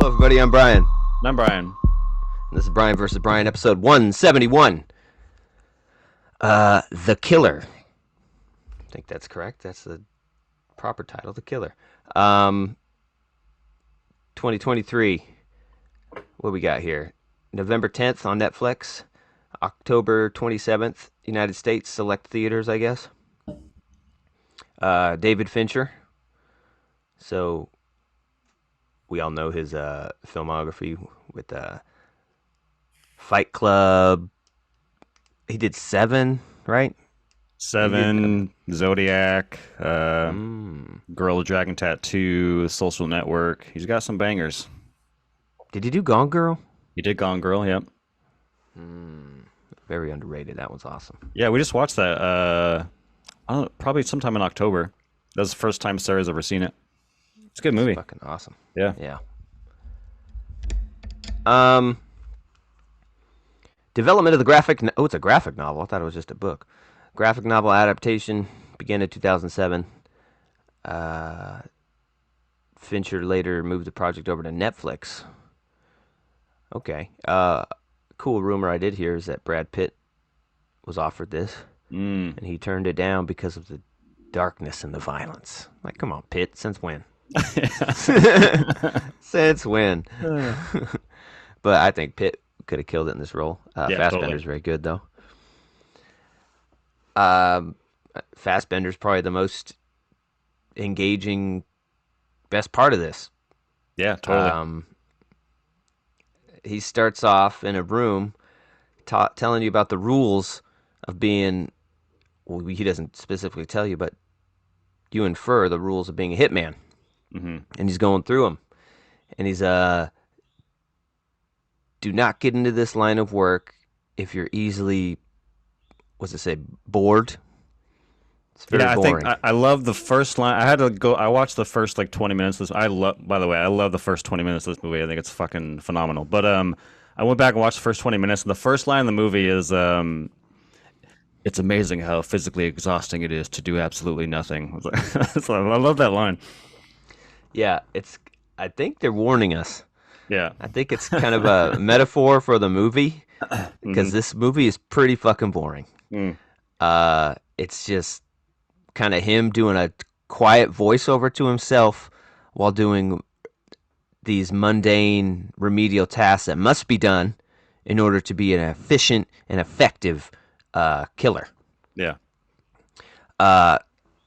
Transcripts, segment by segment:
Hello, everybody. I'm Brian. I'm Brian. This is Brian versus Brian, episode 171. The Killer. I think that's correct. That's the proper title, The Killer. 2023. What we got here? November 10th on Netflix. October 27th, United States select theaters, I guess. David Fincher. So we all know his filmography with Fight Club. He did Seven, right? Seven, Zodiac, Girl with Dragon Tattoo, Social Network. He's got some bangers. Did he do Gone Girl? He did Gone Girl, yep. Very underrated. That one's awesome. Yeah, we just watched that. I don't know, probably sometime in October. That was the first time Sarah's ever seen it. It's a good movie. Fucking awesome. Yeah. Yeah. Development of the graphic. Oh, it's a graphic novel. I thought it was just a book. Graphic novel adaptation began in 2007. Fincher later moved the project over to Netflix. Okay. Cool rumor I did hear is that Brad Pitt was offered this, and he turned it down because of the darkness and the violence. Like, come on, Pitt. Since when? Since when? But I think Pitt could have killed it in this role. Fassbender's totally. very good, though. Fassbender's probably the most engaging, best part of this. Yeah, totally. He starts off in a room telling you about the rules of being, well, he doesn't specifically tell you, but you infer the rules of being a hitman. And he's going through them. And he's, do not get into this line of work if you're easily, what's it say, bored. It's very boring. I love the first line. I watched the first like 20 minutes. By the way, I love the first 20 minutes of this movie. I think it's fucking phenomenal. But I went back and watched the first 20 minutes, and the first line in the movie is, it's amazing how physically exhausting it is to do absolutely nothing. I love that line. Yeah, I think they're warning us. Yeah. I think it's kind of a metaphor for the movie, because this movie is pretty fucking boring. It's just kind of him doing a quiet voiceover to himself while doing these mundane remedial tasks that must be done in order to be an efficient and effective killer. Yeah.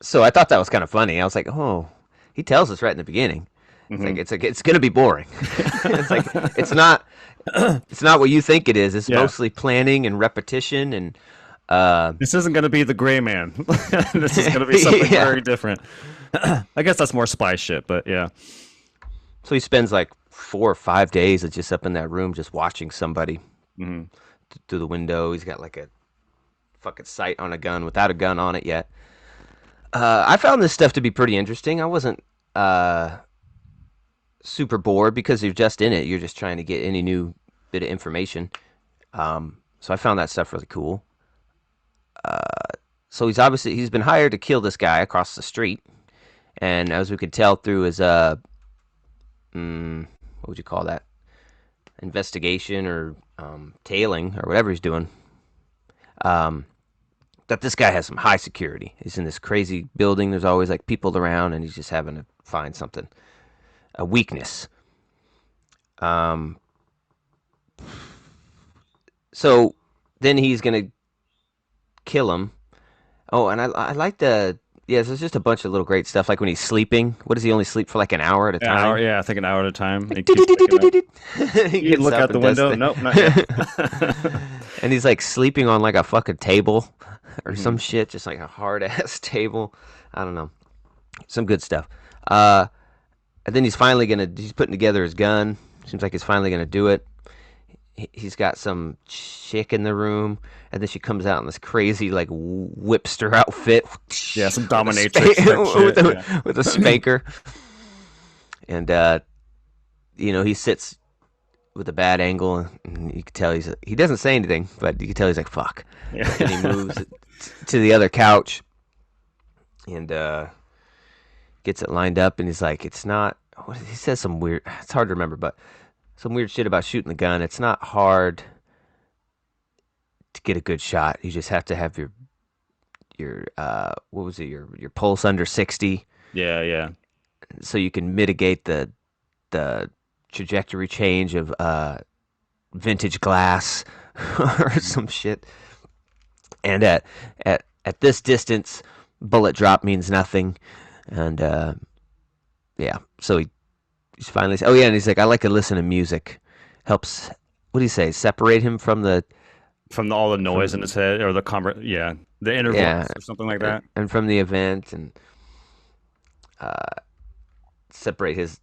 So I thought that was kind of funny. I was like, oh, he tells us right in the beginning. It's like it's gonna be boring. It's like it's not what you think it is. It's mostly planning and repetition and. This isn't going to be the Gray Man. This is going to be something very different. I guess that's more spy shit, but yeah. So he spends like 4 or 5 days just up in that room, just watching somebody through the window. He's got like a fucking sight on a gun without a gun on it yet. I found this stuff to be pretty interesting. I wasn't super bored because you're just in it. You're just trying to get any new bit of information. So I found that stuff really cool. So he's been hired to kill this guy across the street, and as we could tell through his what would you call that, investigation or tailing or whatever he's doing, that this guy has some high security. He's in this crazy building. There's always like people around, and he's just having to find something, a weakness. So then he's gonna kill him. Oh, and I like there's just a bunch of little great stuff. Like when he's sleeping, what does he only sleep for like an hour at a time? I think an hour at a time. Like, You look out the window. Nope, not yet. And he's like sleeping on like a fucking table or some shit, just like a hard ass table. I don't know. Some good stuff. And then he's putting together his gun. Seems like he's finally gonna do it. He's got some chick in the room, and then she comes out in this crazy like whipster outfit. Yeah, some dominatrix with a spanker. And he sits with a bad angle, and you can tell he doesn't say anything, but you can tell he's like fuck. Yeah. And he moves to the other couch, and gets it lined up, and he's like, it's not he says some weird. It's hard to remember, but some weird shit about shooting the gun. It's not hard to get a good shot. You just have to have your what was it, your pulse under 60, Yeah, yeah. so you can mitigate the trajectory change of vintage glass or some shit. And at this distance, bullet drop means nothing. And yeah, so he's finally. Oh yeah, and he's like, I like to listen to music. Helps. What do you say? Separate him from the All the noise in from his head or yeah, the inner yeah, voice or something like that. and from the event, and separate his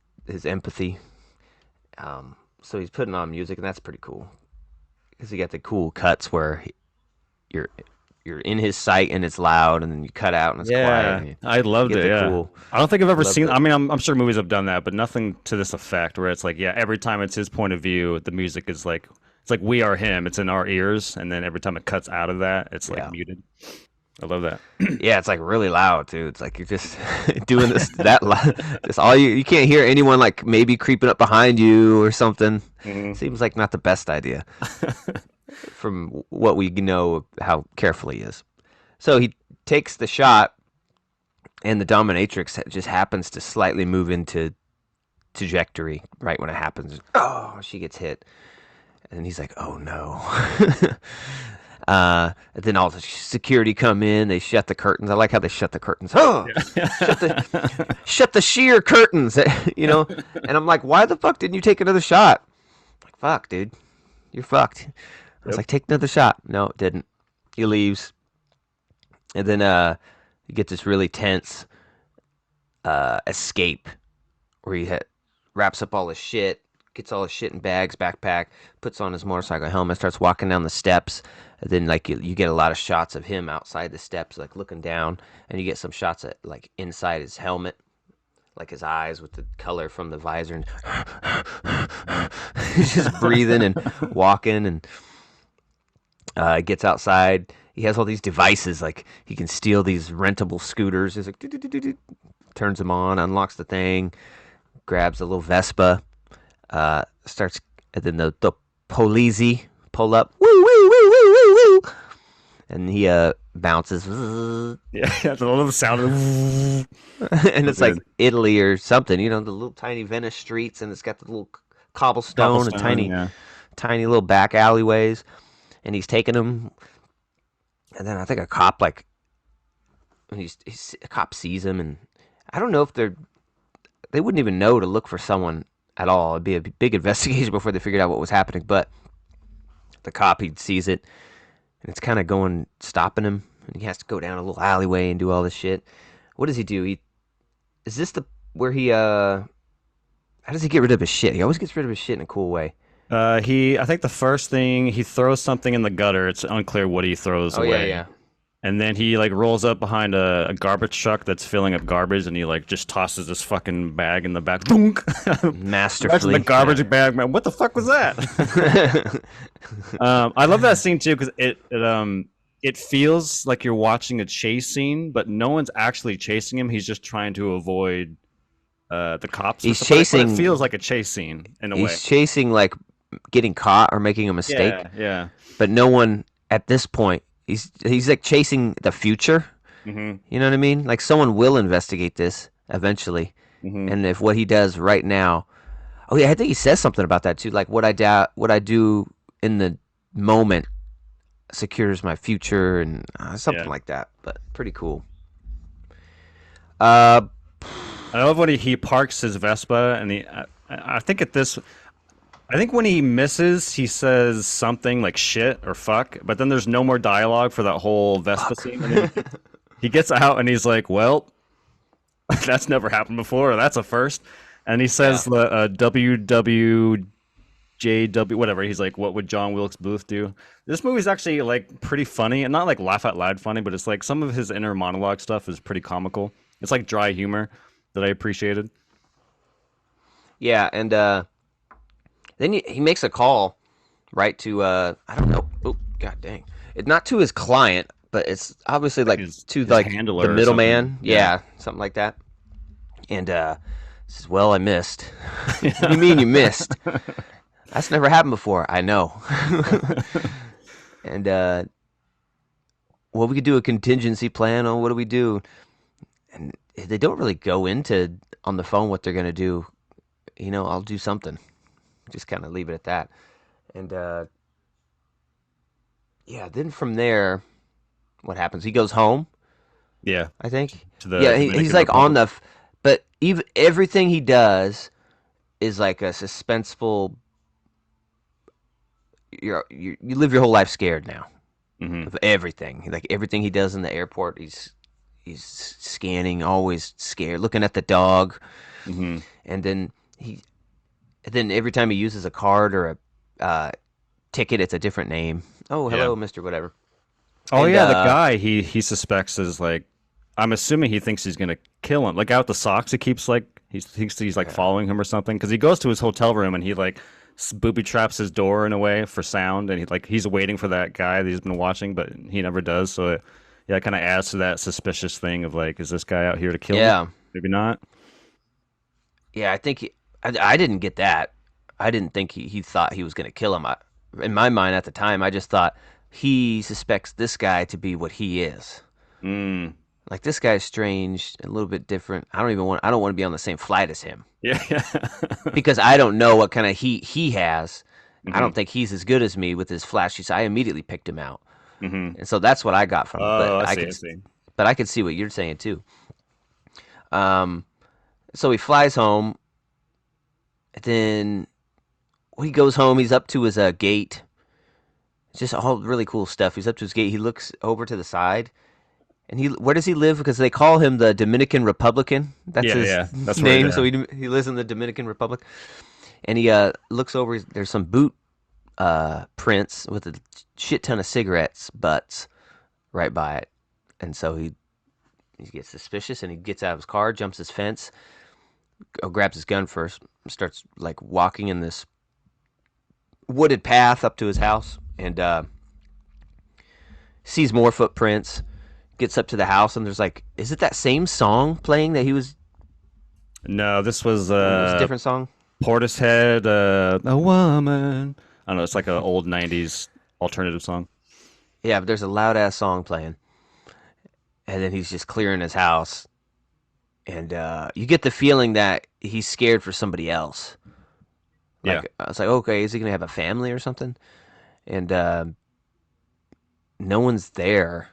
empathy. So he's putting on music, and that's pretty cool because he got the cool cuts where you're you're in his sight and it's loud, and then you cut out and it's quiet. Yeah, And I you loved get it. the Yeah, cool. I don't think I've I ever love seen. the I mean, I'm sure movies have done that, but nothing to this effect. Where it's like, yeah, every time it's his point of view, the music is like it's like we are him. It's in our ears, and then every time it cuts out of that, it's like yeah. muted. I love that. Yeah, it's like really loud too. It's like you're just doing this that loud. Just all you can't hear anyone like maybe creeping up behind you or something. Hmm. Seems like not the best idea from what we know how careful he is. So he takes the shot, and the dominatrix just happens to slightly move into trajectory right when it happens. Oh, she gets hit, and he's like, "Oh no." And then all the security come in. They shut the curtains. I like how they shut the curtains. Oh, shut the sheer curtains. You know. And I'm like, why the fuck didn't you take another shot? Like, fuck, dude, you're fucked. I was Yep. like, take another shot. No, it didn't. He leaves, and then you get this really tense escape where he wraps up all his shit, gets all his shit in bags, backpack, puts on his motorcycle helmet, starts walking down the steps. And then like you get a lot of shots of him outside the steps, like looking down, and you get some shots at like inside his helmet, like his eyes with the color from the visor, and he's just breathing and walking, and gets outside. He has all these devices, like he can steal these rentable scooters. He's like, turns them on, unlocks the thing, grabs a little Vespa, starts, and then the police pull up, woo woo woo woo woo woo, and he bounces, Yeah, that's a little sound. and it's like Italy or something, you know, the little tiny Venice streets, and it's got the little cobblestone and tiny Yeah. tiny little back alleyways, and he's taking them, and then I think a cop like a cop sees him, and I don't know if they wouldn't even know to look for someone at all. It'd be a big investigation before they figured out what was happening. But the cop, he sees it, and it's kind of stopping him, and he has to go down a little alleyway and do all this shit. What does he do? Is this the where he how does he get rid of his shit? He always gets rid of his shit in a cool way. I think the first thing he throws something in the gutter. It's unclear what he throws Oh away. yeah, And then he like rolls up behind a garbage truck that's filling up garbage, and he like just tosses this fucking bag in the back. Thunk. yeah. Imagine the Masterfully. garbage bag, man. What the fuck was that? I love that scene too because it feels like you're watching a chase scene, but no one's actually chasing him. He's just trying to avoid the cops. He's But it chasing. feels like a chase scene in a way. He's chasing like getting caught or making a mistake. Yeah, yeah. But no one at this point. He's like chasing the future. Hmm. You know what I mean? Like someone will investigate this eventually, Hmm. and if what he does right now, oh yeah, I think he says something about that too. Like what I do in the moment secures my future, and something Yeah. like that. But pretty cool. Uh, I love when he parks his Vespa, and I think at this. I think when he misses, he says something like shit or fuck, but then there's no more dialogue for that whole Vespa scene. And then he gets out and he's like, well, that's never happened before. That's a first. And he says Yeah. the WWJW, whatever. He's like, what would John Wilkes Booth do? This movie's actually like pretty funny and not like laugh out loud funny, but it's like some of his inner monologue stuff is pretty comical. It's like dry humor that I appreciated. yeah, and then he makes a call, right to I don't know. Oh god dang! It's not to his client, but it's obviously like to His like handler the or middleman. something. Yeah. Yeah, something like that. And Says, well, I missed. What do you mean you missed? That's never happened before. I know. And well, we could do a contingency plan on what do we do, and they don't really go into on the phone what they're gonna do. I'll do something. Just kind of leave it at that. And yeah, then from there, what happens? He goes home. Yeah, I think. to the Yeah, he's Dominican like on Republic. the, but even everything he does is like a suspenseful. You live your whole life scared now Hmm. of everything. Like everything he does in the airport, he's scanning, always scared, looking at the dog, Hmm. and then every time he uses a card or a ticket, it's a different name. Oh, Yeah. hello, Mister Whatever. Oh And yeah, the guy he suspects is like, I'm assuming he thinks he's gonna kill him. Like out the socks, he keeps like he thinks he's like yeah, following him or something. Because he goes to his hotel room and he like booby traps his door in a way for sound, and he's waiting for that guy that he's been watching, but he never does. So yeah, it kind of adds to that suspicious thing of like, is this guy out here to kill me? yeah, Maybe not. yeah. I didn't get that. I didn't think he thought he was going to kill him. In my mind at the time, I just thought he suspects this guy to be what he is. Mm. Like this guy's strange, a little bit different. I don't want to be on the same flight as him Yeah, yeah. because I don't know what kind of heat he has. I Hmm. don't think he's as good as me with his flashy. So I immediately picked him out, Hmm. and so that's what I got from it. Oh, I see. I see. But I could see what you're saying too. Um, so he flies home. Then when he goes home, he's up to his gate. It's just all really cool stuff. He's up to his gate. He looks over to the side, and where does he live? Because they call him the Dominican Republican. That's Yeah, his yeah. That's where. name. So he lives in the Dominican Republic, and he looks over. There's some boot prints with a shit ton of cigarettes butts right by it, and so he gets suspicious, and he gets out of his car, jumps his fence, grabs his gun first, starts like walking in this wooded path up to his house, and sees more footprints. Gets up to the house, and there's like, is it that same song playing that he was? No, this was Or it was a different song. Portishead, a woman. I don't know. It's like an old '90s alternative song. Yeah, but there's a loud ass song playing, and then he's just clearing his house, and you get the feeling that he's scared for somebody else. Yeah. Like I was like, okay, is he gonna have a family or something? And no one's there,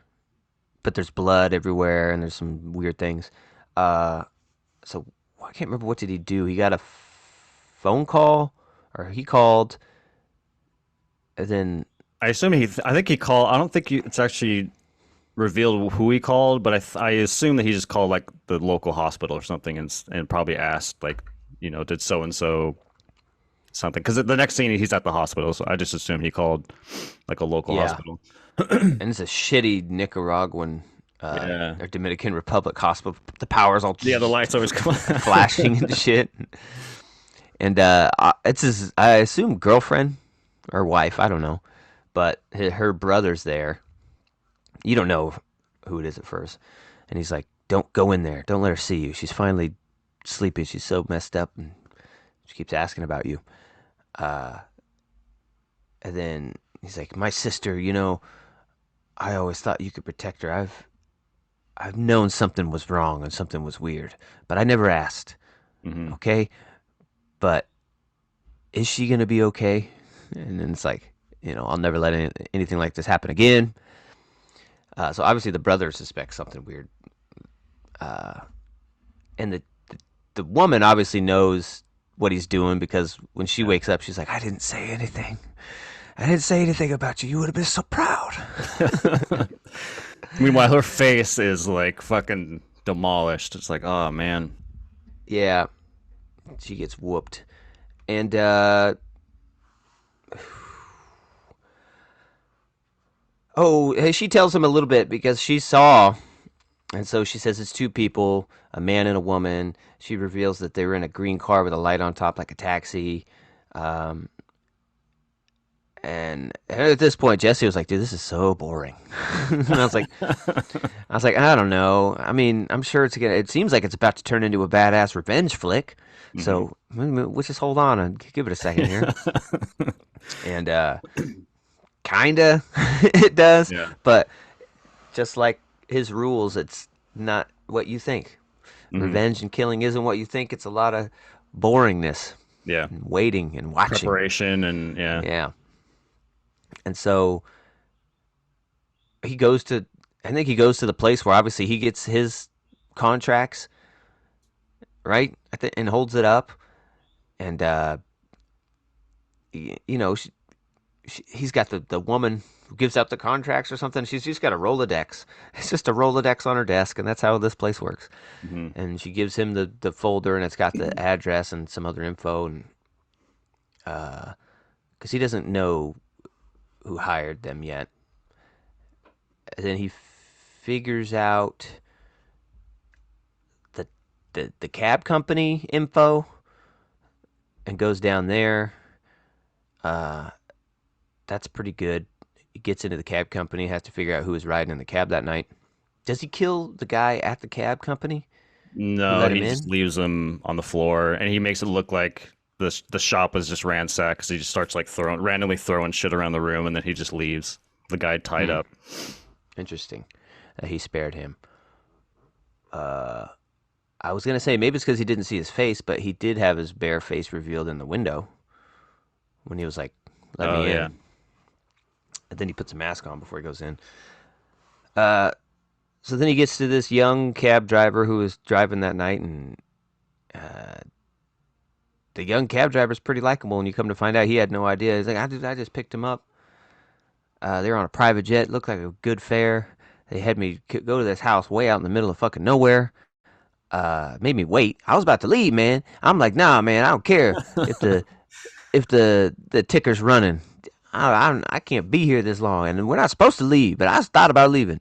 but there's blood everywhere, and there's some weird things. Uh, so I can't remember what did he do. He got a phone call, or he called, and then I assume he. I think he called. I don't think it's actually revealed who he called, but I assume that he just called like the local hospital or something, and probably asked like, did so and so something? Because the next scene he's at the hospital, so I just assume he called like a local yeah, hospital. and it's a shitty Nicaraguan Yeah. or Dominican Republic hospital. The power's all Yeah, the lights always come on. flashing and shit. And it's his, I assume, girlfriend or wife. I don't know, but her brother's there. You don't know who it is at first, and he's like, "Don't go in there. Don't let her see you. She's finally sleepy. She's so messed up, and she keeps asking about you." Uh, and then he's like, "My sister. I always thought you could protect her. I've known something was wrong and something was weird, but I never asked. Hmm. Okay, but is she gonna be okay?" And then it's like, I'll never let anything like this happen again. So obviously the brother suspects something weird, uh, and the woman obviously knows what he's doing because when she wakes up, she's like, "I didn't say anything. I didn't say anything about you. You would have been so proud." Meanwhile, her face is like fucking demolished. It's like, oh man. Yeah, she gets whooped, and she tells him a little bit because she saw. And so she says it's two people, a man and a woman. She reveals that they were in a green car with a light on top, like a taxi. Um, And at this point, Jesse was like, "Dude, this is so boring." And I was like, I don't know. I mean, I'm sure it's gonna. It seems like it's about to turn into a badass revenge flick. Hmm. So let's just hold on and give it a second here. And kinda, it does. Yeah. But just like his rules, it's not what you think. Hmm. Revenge and killing isn't what you think. It's a lot of boringness Yeah. and waiting and watching. Preparation and yeah. Yeah. And so he goes to I think he goes to the place where obviously he gets his contracts, right? And holds it up and you know, he's got the woman who gives out the contracts or something. She's just got a Rolodex. It's just a Rolodex on her desk, and that's how this place works. Hmm. And she gives him the folder, and it's got the address and some other info, and because he doesn't know who hired them yet. And then he figures out the the cab company info and goes down there. Uh, that's pretty good. He gets into the cab company, has to figure out who was riding in the cab that night. Does he kill the guy at the cab company who No, let him he just in? leaves him on the floor, and he makes it look like the shop is just ransacked because he just starts like randomly throwing shit around the room, and then he just leaves the guy tied Hmm. up. Interesting. He spared him. Uh, I was gonna say maybe it's because he didn't see his face, but he did have his bare face revealed in the window when he was like, "Let Oh me yeah. in." And then he puts a mask on before he goes in. Uh, so then he gets to this young cab driver who was driving that night, and uh, the young cab driver's pretty likable. And you come to find out he had no idea. He's like, I just picked him up. They were on a private jet. Looked like a good fare. They had me go to this house way out in the middle of fucking nowhere. Made me wait. I was about to leave, man. I'm like, nah, man. I don't care if the ticker's running. I can't be here this long, and we're not supposed to leave. But I thought about leaving.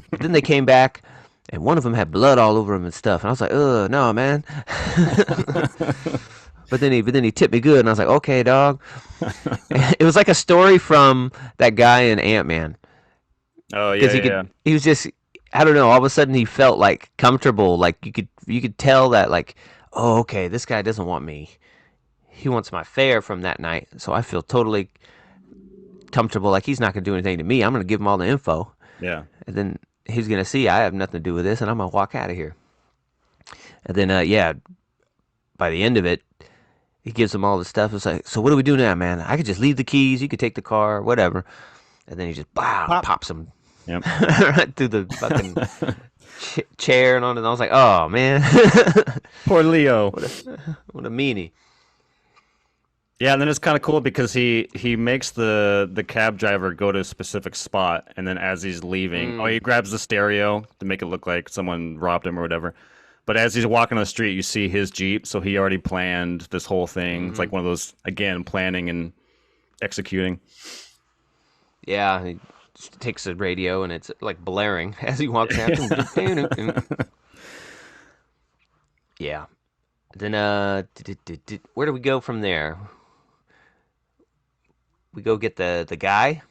But then they came back, and one of them had blood all over him and stuff. And I was like, no, man. But then he tipped me good, and I was like, okay, dog. It was like a story from that guy in Ant Man Oh because yeah, yeah, he was just I don't know. All of a sudden he felt like comfortable. Like you could tell that like, oh, okay, this guy doesn't want me. He wants my fare from that night. So I feel totally comfortable. Like he's not gonna do anything to me. I'm gonna give him all the info, yeah. and then he's gonna see I have nothing to do with this, and I'm gonna walk out of here. And then yeah, by the end of it, he gives him all the stuff. It's like, so what do we do now, man? I could just leave the keys. You could take the car, whatever. And then he just wow Pop. pops him Yep. right through the fucking chair and on. And I was like, oh man, Poor Leo. what a meanie. Yeah, and then it's kind of cool because he makes the cab driver go to a specific spot, and then as he's leaving, oh, Mm, he grabs the stereo to make it look like someone robbed him or whatever. But as he's walking on the street, you see his Jeep, so he already planned this whole thing. It's like hmm one of those again planning and executing. Yeah, he just takes the radio and it's like blaring as he walks after him. Yeah. Then where do we go from there? We go get the guy.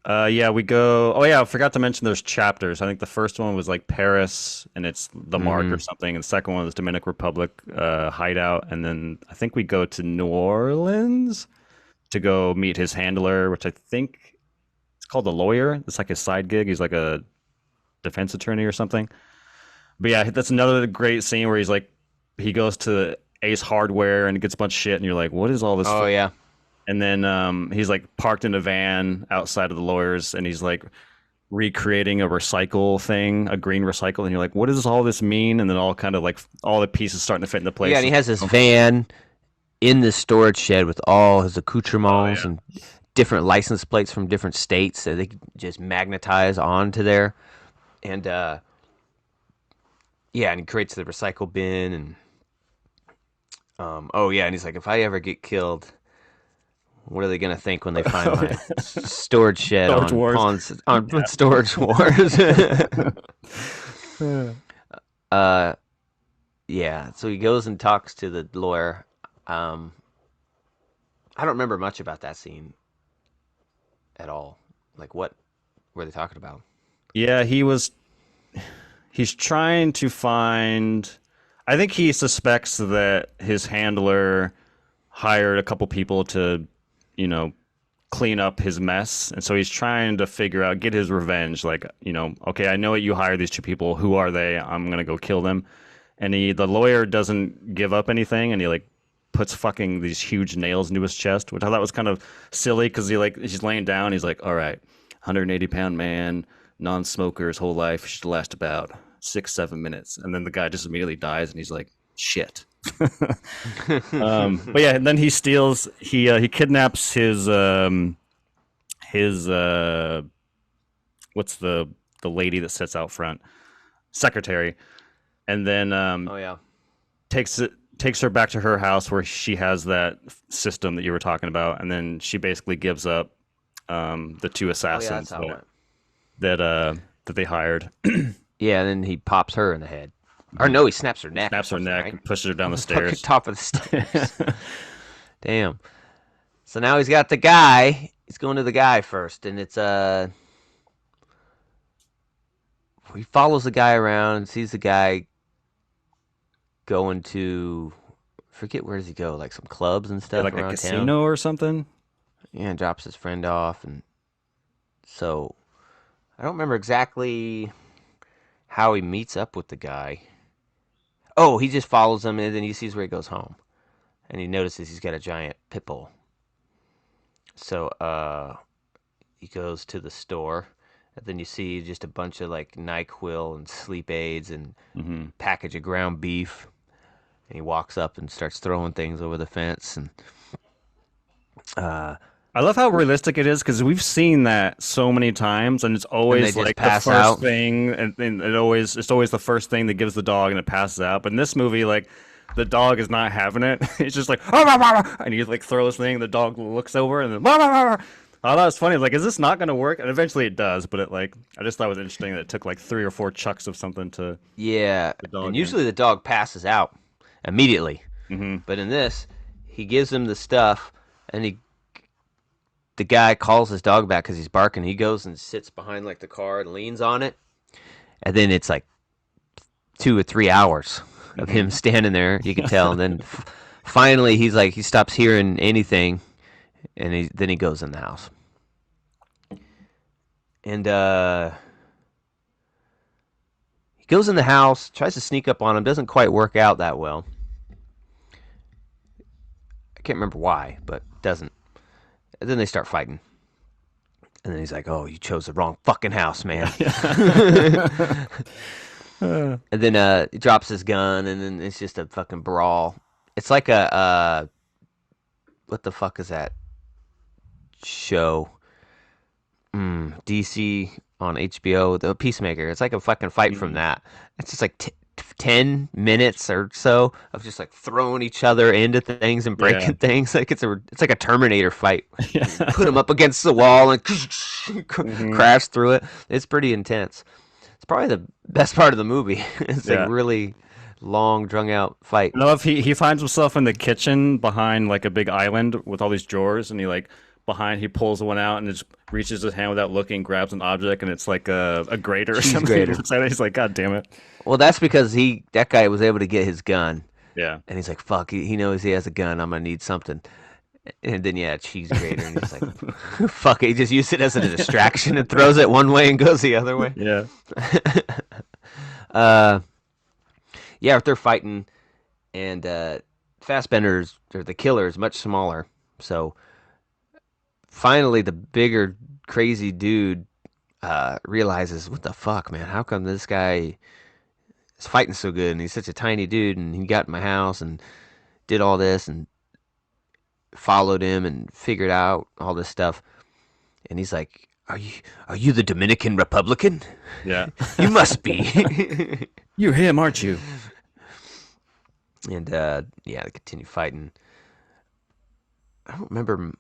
Yeah, we go. Oh yeah, I forgot to mention there's chapters. I think the first one was like Paris, and it's the Mark or Mm-hmm. something, and the second one was Dominican Republic hideout, and then I think we go to New Orleans to go meet his handler, which I think it's called a lawyer. It's like his side gig. He's like a defense attorney or something. But yeah, that's another great scene where he's like, he goes to Ace Hardware and gets a bunch of shit, and you're like, what is all this Oh for? yeah. And then he's like parked in a van outside of the lawyers, and he's like recreating a recycle thing, a green recycle, and you're like, what does all this mean? And then all kind of like all the pieces starting to fit into Yeah, place. and he has this van in the storage shed with all his Oh accoutrements yeah, and different license plates from different states that they can just magnetize onto there. And yeah, and he creates the recycle bin and oh yeah, and he's like, if I ever get killed, what are they gonna think when they find oh my yeah, storage shed Storage on Wars. pawns on Yeah. storage wars? Yeah. uh, yeah. So he goes and talks to the lawyer. Um, I don't remember much about that scene. at all? Like, what were they talking about? Yeah, he's trying to find. I think he suspects that his handler hired a couple people to, you know, clean up his mess, and so he's trying to figure out, get his revenge. Like, okay, I know that you hired these two people. Who are they? I'm gonna go kill them. And the lawyer doesn't give up anything, and he like puts fucking these huge nails into his chest, which I thought was kind of silly because he's laying down. He's like, all right, 180-pound man, non-smoker his whole life, should last about 6-7 minutes, and then the guy just immediately dies, and he's like, shit. But yeah, and then he kidnaps his what's the lady that sits out front, secretary, and then Oh yeah. takes her back to her house where she has that system that you were talking about, and then she basically gives up the two Oh yeah, assassins that's how it went. that they hired. Yeah, and then he pops her in the head. Or no, he snaps her neck. Snaps her neck right? and pushes her down the Fucking stairs. top of the stairs. Damn. So now he's got the guy. He's going to the guy first, and it's he follows the guy around and sees the guy going to forget where does he go, like some clubs and stuff Like a around casino town. or something. Yeah, and drops his friend off, and so I don't remember exactly how he meets up with the guy. Oh, he just follows him, and then he sees where he goes home, and he notices he's got a giant pit bull. So he goes to the store, and then you see just a bunch of like NyQuil and sleep aids and Mm-hmm. package of ground beef. And he walks up and starts throwing things over the fence, and uh, I love how realistic it is because we've seen that so many times, and it's and they always just like the pass first out. thing, and it's always the first thing that gives the dog, and it passes out. But in this movie, like the dog is not having it. It's just like and he like throws thing, and the dog looks over, and then I thought it was funny. Like, is this not going to work? And eventually it does, but I just thought it was interesting that it took like 3 or 4 chucks of something to Yeah, the and dog in. usually the dog passes out immediately, Mm-hmm. but in this, he gives him the stuff, and the guy calls his dog back because he's barking. He goes and sits behind like the car and leans on it, and then it's like 2 or 3 hours of Mm-hmm. him standing there. You can tell, and then finally he's like he stops hearing anything, and then he goes in the house, and he goes in the house, tries to sneak up on him, doesn't quite work out that well. I can't remember why, but doesn't. And then they start fighting. And then he's like, "Oh, you chose the wrong fucking house, man." Uh, And then he drops his gun, and then it's just a fucking brawl. It's like a what the fuck is that show? DC on HBO, the Peacemaker. It's like a fucking fight from mm, that. It's just like 10 minutes or so of just like throwing each other into things and yeah. breaking things. Like it's like a Terminator fight. Yeah. Put them up against the wall and Hmm. crash through it. It's pretty intense. It's probably the best part of the movie. It's like Yeah. really long, drung out fight. I love he finds himself in the kitchen behind like a big island with all these drawers, and he pulls one out and just reaches his hand without looking, grabs an object, and it's like a grater or Cheese something. He grater. looks at it, he's like, God damn it. Well, that's because that guy was able to get his gun, Yeah. and he's like, "Fuck, he knows he has a gun. I'm gonna need something." And then yeah, cheese grater, and he's like, "Fuck it." He just used it as a distraction and throws it one way and goes the other way. Yeah. uh, yeah, if they're fighting, and Fassbender's or the killer is much smaller, so finally the bigger crazy dude realizes, what the fuck, man? How come this guy is fighting so good, and he's such a tiny dude, and he got in my house and did all this and followed him and figured out all this stuff, and he's like, "Are you the Dominican Republican? Yeah. You must be." You're him, aren't you? And yeah, they continue fighting. I don't remember.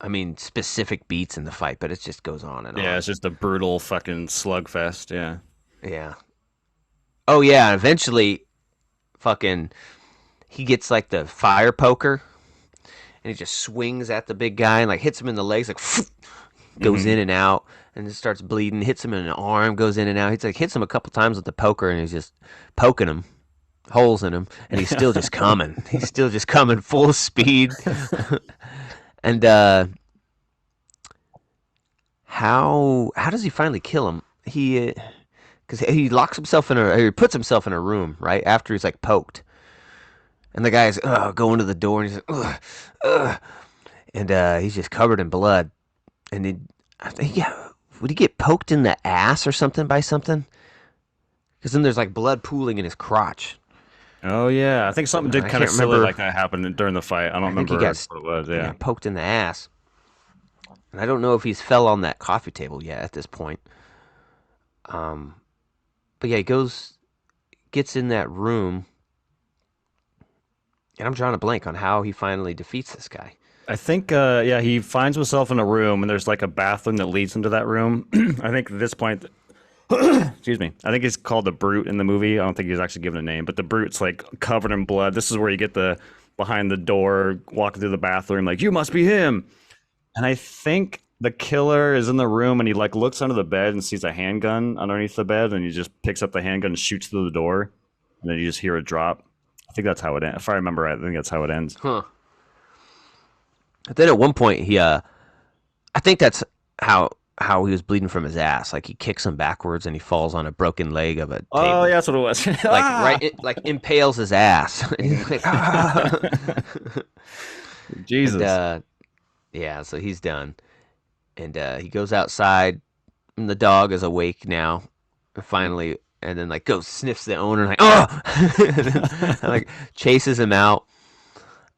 I mean, specific beats in the fight, but it just goes on and Yeah, on. it's just a brutal fucking slugfest. Yeah. Yeah. Oh yeah. Eventually, fucking, he gets like the fire poker, and he just swings at the big guy and like hits him in the legs, like goes Hmm. in and out, and just starts bleeding. Hits him in the arm, goes in and out. He's like hits him a couple times with the poker, and he's just poking him, holes in him, and he's still just coming. He's still just coming full speed. And how does he finally kill him? Because he locks himself in he puts himself in a room right after he's like poked, and the guy's going to the door, and he's like, ugh, ugh, and he's just covered in blood, and I think yeah, would he get poked in the ass or something by something? Because then there's like blood pooling in his crotch. Oh yeah, I think something did I kind of can't silly remember. like that happen during the fight. I don't I think remember what it was. he Yeah. got poked in the ass, and I don't know if he's fell on that coffee table yet at this point. Um, but yeah, he gets in that room, and I'm drawing a blank on how he finally defeats this guy. I think, yeah, he finds himself in a room, and there's like a bathroom that leads into that room. I think at this point, excuse me, I think he's called the Brute in the movie. I don't think he's actually given a name, but the Brute's like covered in blood. This is where you get the behind the door, walking through the bathroom, like, you must be him. And I think the killer is in the room, and he like looks under the bed and sees a handgun underneath the bed, and he just picks up the handgun and shoots through the door, and then you just hear it drop. I think that's how it ends. If I remember right, I think that's how it ends. Huh. But then at one point I think that's how he was bleeding from his ass. Like he kicks him backwards and he falls on a broken leg of a Oh, table. yeah, that's what it was. Like Ah! like impales his ass. And he's like, ah. And Jesus. yeah, so he's done. And he goes outside, and the dog is awake now. Finally, and then like goes sniffs the owner, like oh, and, like chases him out.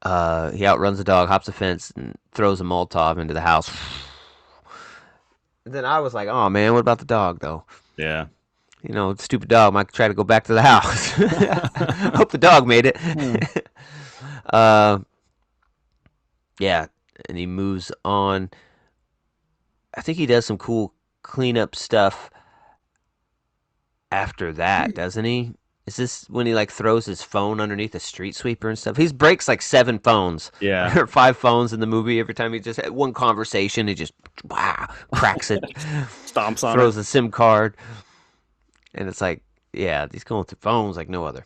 He outruns the dog, hops a fence, and throws a Molotov into the house. And then I was like, oh man, what about the dog though? Yeah. You know, stupid dog might try to go back to the house. Hope the dog made it. Hmm. uh, yeah, and he moves on. I think he does some cool cleanup stuff after that, doesn't he? Is this when he like throws his phone underneath a street sweeper and stuff? He breaks like 7 phones Yeah. or 5 phones in the movie. Every time he just had one conversation, he just wow cracks it, Stomps on it. throws a SIM card, and it's like, yeah, he's going through phones like no other.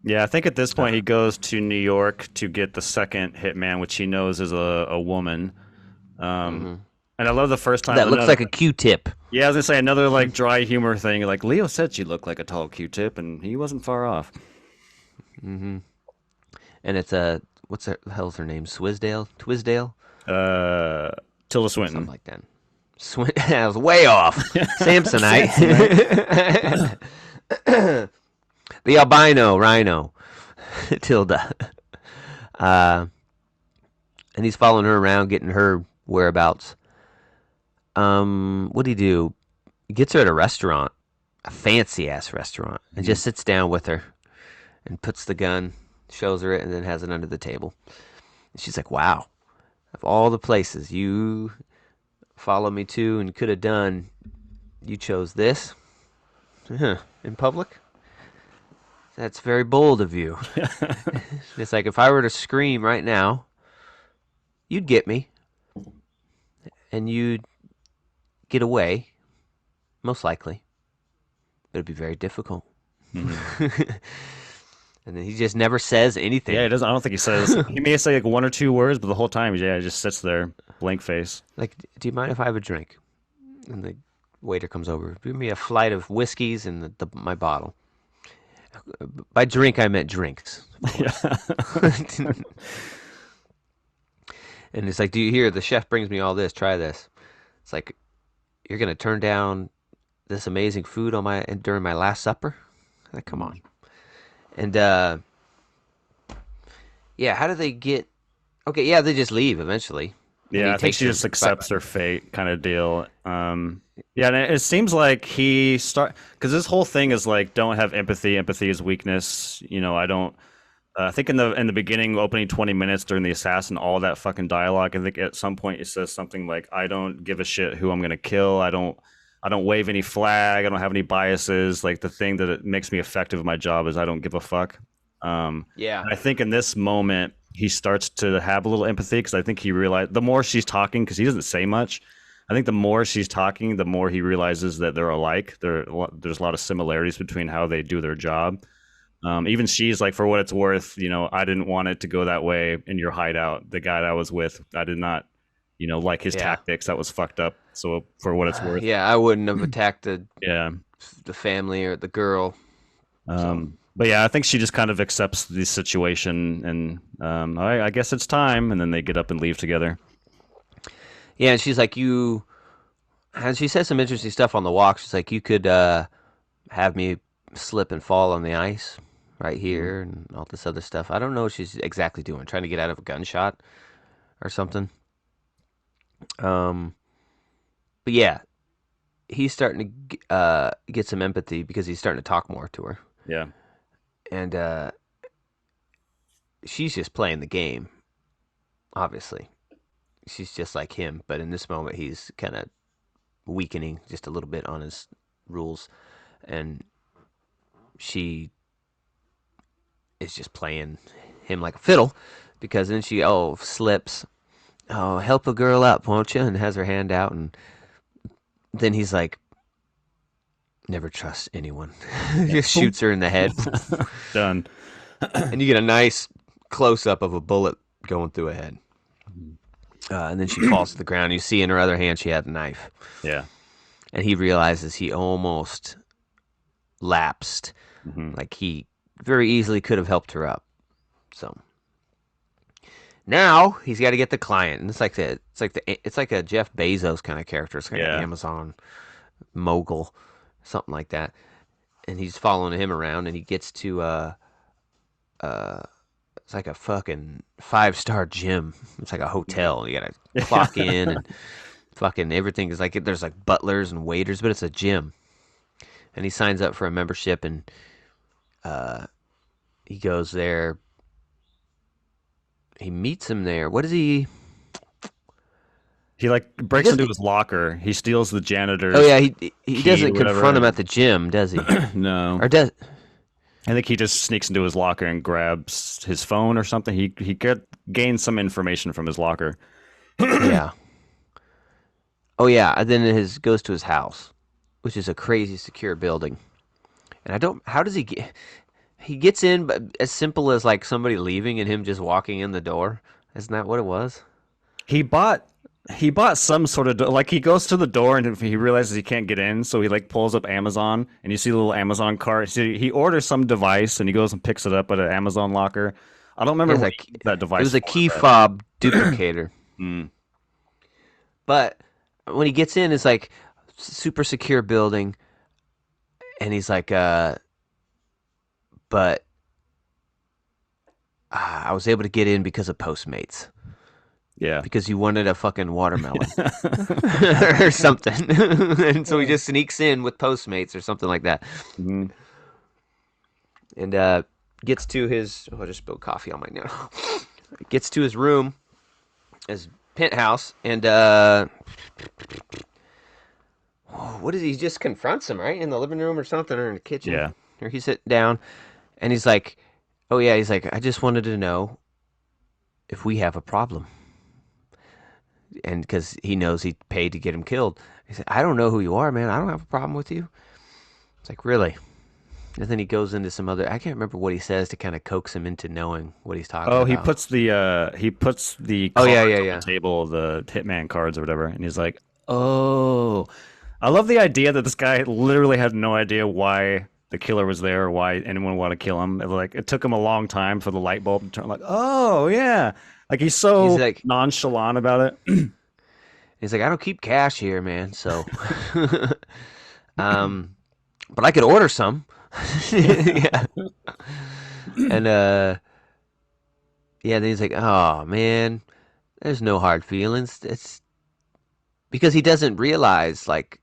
Yeah, I think at this point Uh, he goes to New York to get the second hitman, which he knows is a woman. Um, mhm. and I love the first time. That looks Another, like a Q-tip. yeah, I was gonna say another like dry humor thing. Like Leo said, she looked like a tall Q-tip, and he wasn't far off. Hmm. And it's a what's the hell's her name? Twisdale, Uh, Tilda something Swinton. like that. I was way off. Samsonite. Samsonite. The albino rhino, Tilda. Uh, and he's following her around, getting her whereabouts. What'd he do? He gets her at a restaurant, a fancy ass restaurant, and just sits down with her and puts the gun, shows her it, and then has it under the table. And she's like, "Wow, of all the places you follow me to and could have done, you chose this in public. That's very bold of you." It's like if I were to scream right now, you'd get me, and you'd get away, most likely, but it'd be very difficult. Mhm. And then he just never says Yeah, anything. he doesn't. I don't think he says. He may say like one or two words, but the whole time, yeah, he just sits there, blank face. Like, do you mind if I have a drink? And the waiter comes over. Give me a flight of whiskeys and my bottle. By drink, I meant drinks, of course. Yeah. And it's like, do you hear? The chef brings me all this. Try this. It's like, you're gonna turn down this amazing food on my during my last supper? Like, come on. And yeah, how do they get? Okay, yeah, they just leave eventually, and Yeah, he I think takes she her. just accepts her fate, kind of deal. Yeah, and it seems like he start because this whole thing is like don't have empathy. Empathy is weakness. You know, I don't. I think in the beginning, opening 20 minutes during the assassin, all that fucking dialogue. I think at some point it says something like, "I don't give a shit who I'm gonna kill. I don't wave any flag. I don't have any biases. Like the thing that it makes me effective at my job is I don't give a fuck." Yeah. And I think in this moment he starts to have a little empathy because I think he realized the more she's talking, because he doesn't say much. I think the more she's talking, the more he realizes that they're alike. There's a lot of similarities between how they do their job. Even she's like, for what it's worth, I didn't want it to go that way in your hideout. The guy that I was with, I did not, like his Yeah. tactics. That was fucked up. So for what it's worth, Yeah, I wouldn't have attacked yeah. the family or the girl. So But yeah, I think she just kind of accepts the situation, and I guess it's time. And then they get up and leave together. yeah, and she's like, you. And she says some interesting stuff on the walk. She's like, you could have me slip and fall on the ice right Mhm. here, and all this other stuff. I don't know what she's exactly doing, trying to get out of a gunshot or something. Um, but yeah, he's starting to get some empathy because he's starting to talk more to her, Yeah, and she's just playing the game. Obviously, she's just like him, but in this moment, he's kind of weakening just a little bit on his rules, and she is just playing him like a fiddle because then she slips. Oh, help a girl up, won't you? And has her hand out, and then he's like, never trust anyone. yeah. Just shoots her in the head, Done. and you get a nice close up of a bullet going through her head. And then she falls to the ground. You see in her other hand she had a knife, Yeah. and he realizes he almost lapsed. Hmm. Like he very easily could have helped her up. So now he's got to get the client, and it's like a Jeff Bezos kind of character. It's like an Yeah. Amazon mogul, something like that. And he's following him around, and he gets to uh it's like a fucking 5-star gym. It's like a hotel. You gotta Yeah. clock in, and fucking everything is like there's like butlers and waiters, but it's a gym. And he signs up for a membership, and uh he goes there. He meets him there. What is he? He like He breaks into doesn't. his locker. He steals the Oh janitor's yeah, he key or doesn't whatever. confront him at the gym, does he? No, Or does? I think he just sneaks into his locker and grabs his phone or something. He gains some information from his locker. Yeah. Oh yeah. And then his goes to his house, which is a crazy secure building. And I don't. How does he get? He gets in, but as simple as like somebody leaving and him just walking in the door. Isn't that what it was? He bought he bought some sort of like he goes to the door and he realizes he can't get in, so he like pulls up Amazon and you see the little Amazon cart. So he orders some device and he goes and picks it up at an Amazon locker. I don't remember It's what like he used that it device was a for, key but fob duplicator. mm, But when he gets in, it's like super secure building, and he's like, but I was able to get in because of Postmates. yeah. Because you wanted a fucking watermelon or something. And so he just sneaks in with Postmates or something like that. Mhm. And gets to his. Oh, I just spilled coffee on my now. Gets to his room, his penthouse, and what is he? He just confronts him, right? In the living room or something, or in the kitchen. Yeah. Or he's sitting down, and he's like, oh, yeah, he's like, I just wanted to know if we have a problem. And because he knows he paid to get him killed. He said, I don't know who you are, man. I don't have a problem with you. It's like, really? And then he goes into some other. I can't remember what he says to kind of coax him into knowing what he's talking Oh, about. he puts the Oh yeah, cards yeah, on the yeah. table, the hitman cards or whatever, and he's like, "Oh, I love the idea that this guy literally had no idea why the killer was there or why anyone would want to kill him. Like it took him a long time for the light bulb to turn. Like, oh yeah, like he's He's so like, nonchalant about it. I don't keep cash here, man. So, um, but I could order some. Yeah. And yeah. Then he's like, oh man, there's no hard feelings. It's because he doesn't realize, like,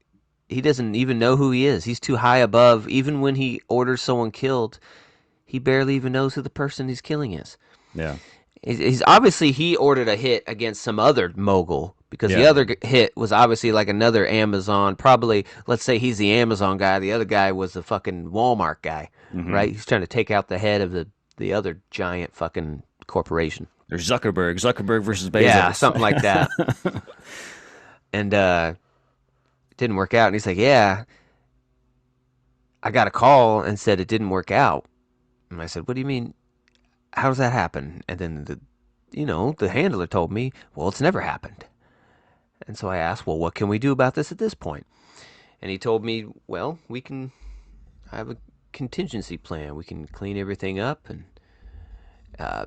he doesn't even know who he is. He's too high above. Even when he orders someone killed, he barely even knows who the person he's killing is. Yeah, He's obviously he ordered a hit against some other mogul because the yeah, other hit was obviously like another Amazon. Probably, let's say he's the Amazon guy. The other guy was the fucking Walmart guy, hmm right? He's trying to take out the head of the other giant fucking corporation. There's Zuckerberg versus Yeah, Bezos. something like that. And it didn't work out. And he's like, yeah, I got a call and said it didn't work out. And I said, what do you mean? How does that happen? And then the handler told me, well, it's never happened. And so I asked, well, what can we do about this at this point? And he told me, well, we can have a contingency plan. We can clean everything up and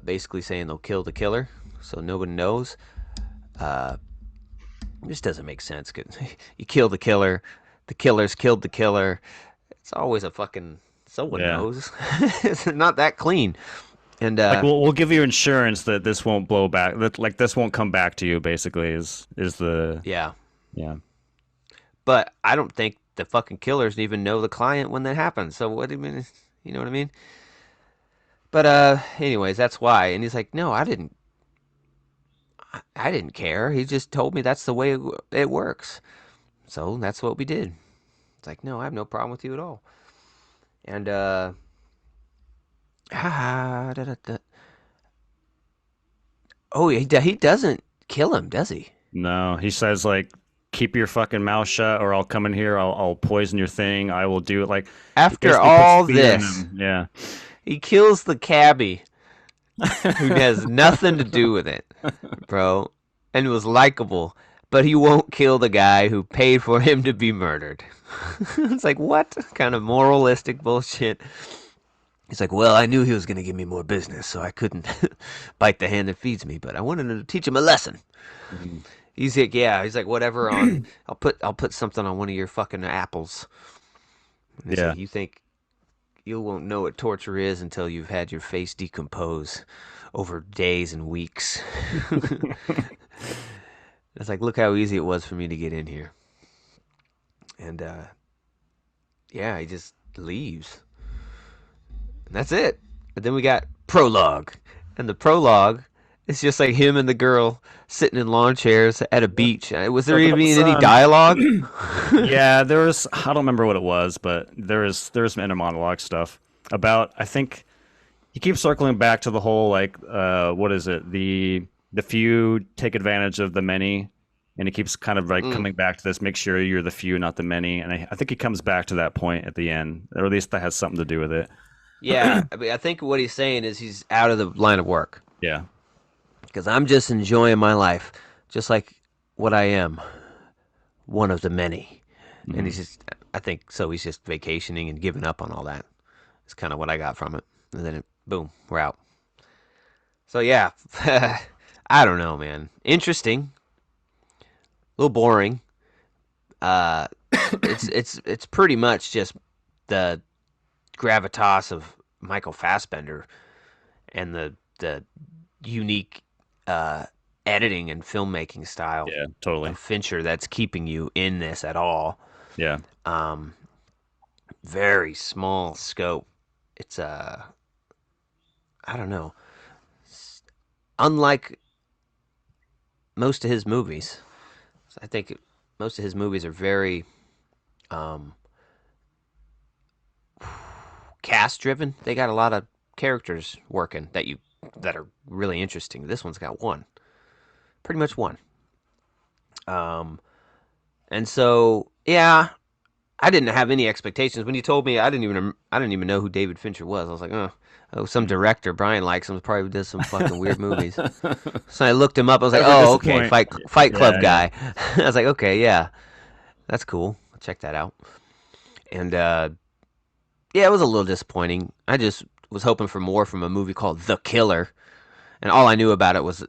basically saying they'll kill the killer so nobody knows. Uh, this doesn't make sense. 'Cause you kill the killer's killed the killer. It's always a fucking someone Yeah. knows. It's not that clean. And Like we'll give you insurance that this won't blow back. That like this won't come back to you. Basically, is the yeah, yeah. but I don't think the fucking killers even know the client when that happens. So what do you mean? You know what I mean? But anyways, that's why. And he's like, no, I didn't care. He just told me that's the way it works. So that's what we did. It's like, no, I have no problem with you at all. And da, da, da. Oh, he doesn't kill him, does he? No, he says like, keep your fucking mouth shut, or I'll come in here. I'll poison your thing. I will do it. Like he After basically puts all fear in this, him. Yeah, he kills the cabbie who has nothing to do with it, bro, and was likable. But he won't kill the guy who paid for him to be murdered. It's like, what kind of moralistic bullshit? He's like, well, I knew he was going to give me more business, so I couldn't bite the hand that feeds me, but I wanted to teach him a lesson. Mhm. He's like, yeah. He's like, whatever. I'll put something on one of your fucking apples. And he's yeah. like, you think you won't know what torture is until you've had your face decompose over days and weeks. It's like, look how easy it was for me to get in here. And yeah, he just leaves. And that's it. But then we got prologue. And the prologue is just like him and the girl sitting in lawn chairs at a beach. Was there Soaking up even the any sun. dialogue? Yeah, there was. I don't remember what it was, but there was some inner monologue stuff about. I think he keeps circling back to the whole like, what is it? The few take advantage of the many, and he keeps kind of like Mm. coming back to this. Make sure you're the few, not the many. And I think he comes back to that point at the end, or at least that has something to do with it. Yeah, I mean, I think what he's saying is he's out of the line of work Yeah. because I'm just enjoying my life, just like what I am, one of the many. And Hmm. he's just, I think so. He's just vacationing and giving up on all that. It's kind of what I got from it. And then boom, we're out. So yeah, I don't know, man. Interesting, a little boring. Uh, it's pretty much just the gravitas of Michael Fassbender and the unique uh, editing and filmmaking style Yeah. Totally. of Fincher that's keeping you in this at all. Yeah. Um, very small scope. It's I don't know. Unlike most of his movies, I think most of his movies are very um, cast driven. They got a lot of characters working that are really interesting. This one's got one, pretty much one. Um, and so yeah, I didn't have any expectations when you told me. I didn't even know who David Fincher was. I was like, oh, some director Brian likes him. Probably does some fucking weird movies. So I looked him up. I was like, Never oh, okay, disappoint. Fight Club Yeah. Yeah. guy. I was like, okay, yeah, that's cool. I'll check that out. And yeah, it was a little disappointing. I just was hoping for more from a movie called The Killer, and all I knew about it was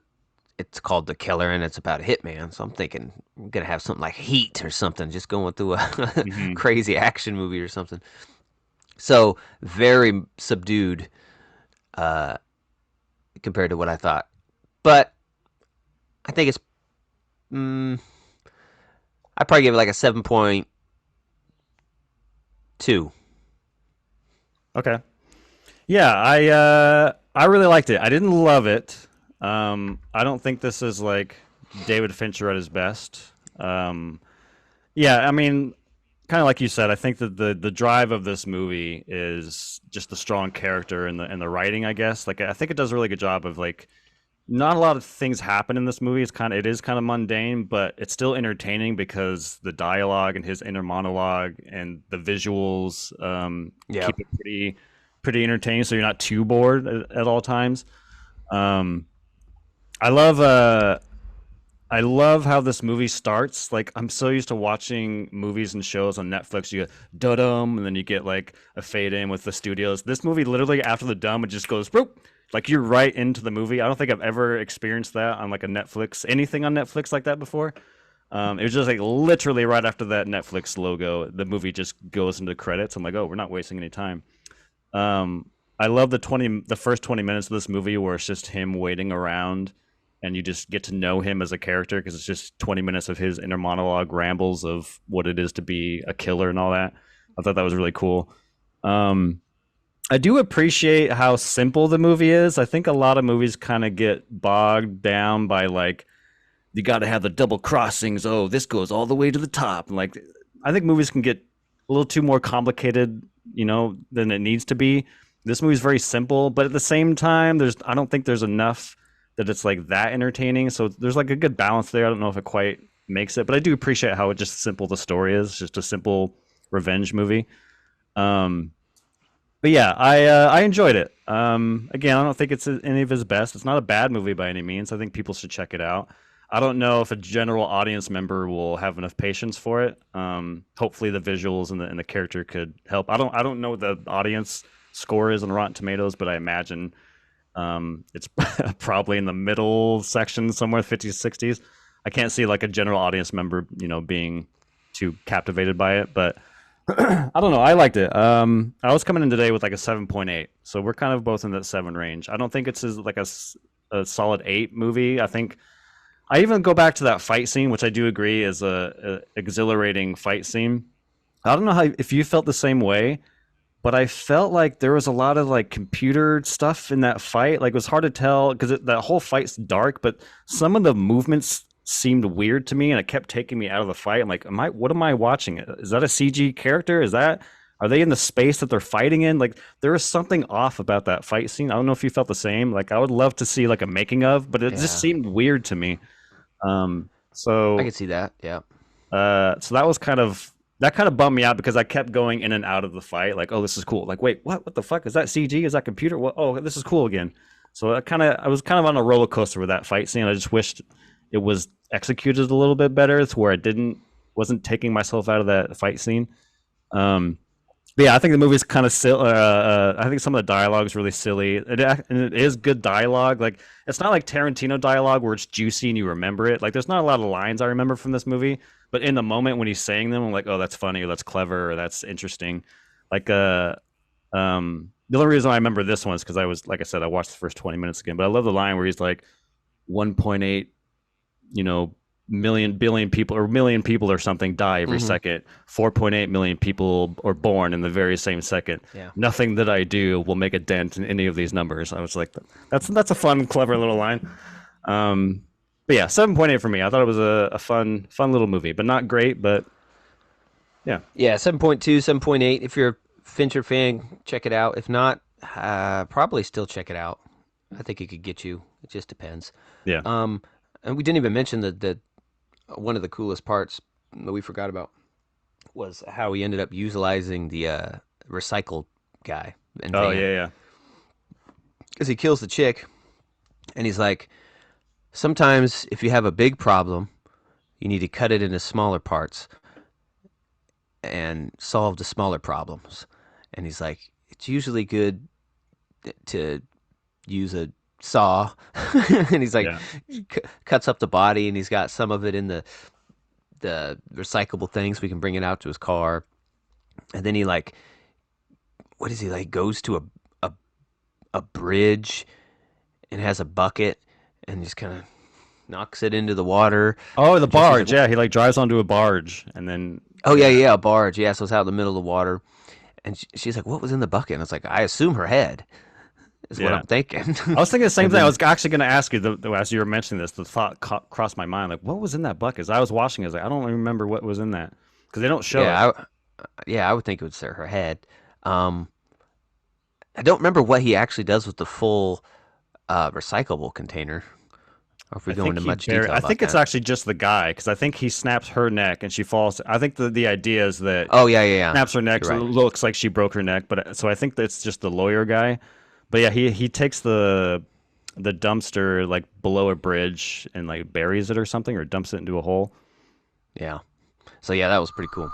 it's called The Killer and it's about a hitman. So I'm thinking I'm gonna have something like Heat or something, just going through a Hmm. crazy action movie or something. So very subdued uh, compared to what I thought. But I think it's mm, I probably give it like a 7.2. Okay. Yeah, I really liked it. I didn't love it. I don't think this is like David Fincher at his best. Um, yeah, I mean, kind of like you said, I think that the drive of this movie is just the strong character and the writing. I guess like I think it does a really good job of like not a lot of things happen in this movie. It is kind of mundane, but it's still entertaining because the dialogue and his inner monologue and the visuals Yeah. keep it pretty entertaining. So you're not too bored at all times. Um, I love I love how this movie starts. Like I'm so used to watching movies and shows on Netflix. You get da-dum, and then you get like a fade in with the studios. This movie, literally after the dumb, it just goes whoop, like you're right into the movie. I don't think I've ever experienced that on like a Netflix, anything on Netflix like that before. It was just like literally right after that Netflix logo, the movie just goes into credits. I'm like, oh, we're not wasting any time. I love the first 20 minutes of this movie where it's just him waiting around and you just get to know him as a character because it's just 20 minutes of his inner monologue rambles of what it is to be a killer and all that. I thought that was really cool. Um, I do appreciate how simple the movie is. I think a lot of movies kind of get bogged down by like you got to have the double crossings. Oh, this goes all the way to the top. And like I think movies can get a little too more complicated, than it needs to be. This movie's very simple, but at the same time, I don't think there's enough that it's like that entertaining. So there's like a good balance there. I don't know if it quite makes it, but I do appreciate how just simple the story is. Just a simple revenge movie. Um, but yeah, I enjoyed it. Again, I don't think it's any of his best. It's not a bad movie by any means. I think people should check it out. I don't know if a general audience member will have enough patience for it. Hopefully, the visuals and the character could help. I don't know what the audience score is on Rotten Tomatoes, but I imagine it's probably in the middle section somewhere, 50s, 60s. I can't see like a general audience member, being too captivated by it, but I don't know. I liked it. I was coming in today with like a 7.8, so we're kind of both in that 7 range. I don't think it's like a solid 8 movie. I think I even go back to that fight scene, which I do agree is a exhilarating fight scene. I don't know if you felt the same way, but I felt like there was a lot of like computer stuff in that fight. Like it was hard to tell because that whole fight's dark, but some of the movements seemed weird to me, and it kept taking me out of the fight. I'm like, what am I watching? Is that a CG character? Are they in the space that they're fighting in? Like there was something off about that fight scene. I don't know if you felt the same. Like I would love to see like a making of, but it just Yeah. seemed weird to me. I So can see that. Yeah. so that kind of bummed me out because I kept going in and out of the fight. Like, oh, this is cool. Like, wait, what? What the fuck is that? CG? Is that computer? What? Oh, this is cool again. So I was kind of on a roller coaster with that fight scene. I just wished it was executed a little bit better, to where I wasn't taking myself out of that fight scene. Um, but yeah, I think the movie's kind of silly. I think some of the dialogue is really silly. And it is good dialogue. Like it's not like Tarantino dialogue where it's juicy and you remember it. Like there's not a lot of lines I remember from this movie, but in the moment when he's saying them, I'm like, oh, that's funny, or that's clever, or that's interesting. Like the only reason I remember this one is because like I said, I watched the first 20 minutes again. But I love the line where he's like, 1.8 you know million people or million people or something die every Hmm. second. 4.8 million people are born in the very same second. Yeah. Nothing that I do will make a dent in any of these numbers. I was like, that's a fun, clever little line. But yeah, 7.8 for me. I thought it was a fun little movie, but not great. But yeah, Yeah. 7.2, 7.8. If you're a Fincher fan, check it out. If not, probably still check it out. I think it could get you. It just depends. yeah. Um, and we didn't even mention that one of the coolest parts that we forgot about was how he ended up utilizing the recycled guy and Oh van, yeah, yeah, because he kills the chick and he's like, sometimes if you have a big problem, you need to cut it into smaller parts and solve the smaller problems. And he's like, it's usually good to use a saw. And he's like, yeah, cuts up the body, and he's got some of it in the recyclable things. We can bring it out to his car. And then he like, what is he like? Goes to a a bridge and has a bucket and just kind of knocks it into the water. Oh, the And Jesse's barge. like, Yeah, he like drives onto a barge and then oh yeah, yeah, yeah, a barge. Yeah, so it's out in the middle of the water. And she's like, what was in the bucket? And it's like, I assume her head is what yeah. I'm thinking. I was thinking the same And thing. I then was actually going to ask you as you were mentioning this. The thought crossed my mind, like, what was in that bucket? As I was watching, I was like, I don't remember what was in that because they don't show it. yeah, yeah, I would think it was her head. Um, I don't remember what he actually does with the full. recyclable container. Or if we I go think into he much detail I about think it's that. actually just the guy because I think he snaps her neck and she falls. I think the idea is that Oh yeah, yeah, yeah. snaps her neck, You're so it right. looks like she broke her neck. But so I think that's just the lawyer guy. But yeah, he takes the dumpster like below a bridge and like buries it or something, or dumps it into a hole. Yeah. So yeah, that was pretty cool.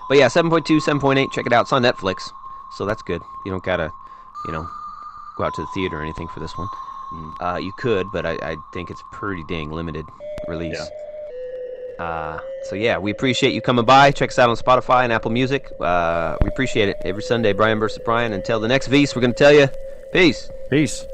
But yeah, 7.2, 7.8. Check it out. It's on Netflix, so that's good. You don't gotta, you know, go out to the theater or anything for this one. Mm. You could, but I think it's pretty dang limited Yeah. release. So yeah, we appreciate you coming by. Check us out on Spotify and Apple Music. We appreciate it. Every Sunday, Brian versus Brian. Until the next Vs, we're gonna tell you, peace. Peace.